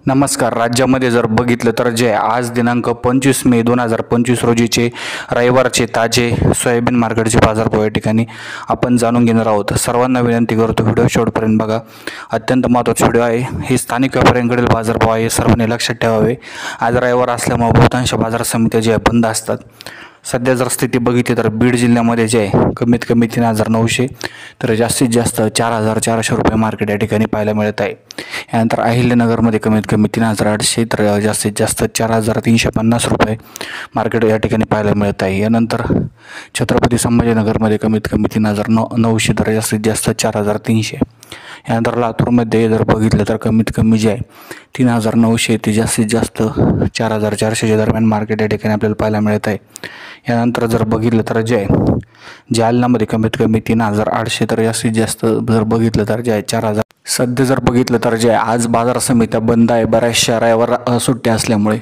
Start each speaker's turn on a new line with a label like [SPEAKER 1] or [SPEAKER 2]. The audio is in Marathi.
[SPEAKER 1] नमस्कार. राज्यामध्ये जर बघितलं तर जे आज दिनांक 25 मे 2025 रोजीचे रविवारचे ताजे सोयाबीन मार्केटचे बाजारभाव या ठिकाणी आपण जाणून घेणार आहोत. सर्वांना विनंती करतो व्हिडिओ शेवटपर्यंत बघा. अत्यंत महत्त्वाचा व्हिडिओ आहे. हे स्थानिक व्यापाऱ्यांकडील बाजारभाव आहे, सर्वांनी लक्षात ठेवावे. आज रविवार असल्यामुळे बहुतांश बाजार समित्या ज्या बंद असतात. सध्या जर स्थिती बघितली तर बीड जिल्ह्यामध्ये जे आहे कमीत कमी 3,900 तर जास्तीत जास्त 4,400 रुपये मार्केट या ठिकाणी पाहायला मिळत आहे. यानंतर अहिल्यानगरमध्ये कमीत कमी 3,800 तर जास्तीत जास्त 4,350 रुपये मार्केट या ठिकाणी पाहायला मिळत आहे. यानंतर छत्रपती संभाजीनगरमध्ये कमीत कमी 3,900 तर जास्तीत जास्त 4,300. यानंतर लातूरमध्ये जर बघितलं तर कमीत कमी जे आहे 3,900 ते जास्तीत जास्त 4,400च्या दरम्यान मार्केट या ठिकाणी आपल्याला पाहायला मिळत आहे. यानंतर जर बघितलं तर जे आहे जालन्यामध्ये कमीत कमी 3,800 तर जास्तीत जास्त जर बघितलं तर जे आहे 4,000. सध्या जर बघितलं तर जे आज बाजार समित्या बंद आहे बऱ्याचशा रविवार सुट्ट्या असल्यामुळे.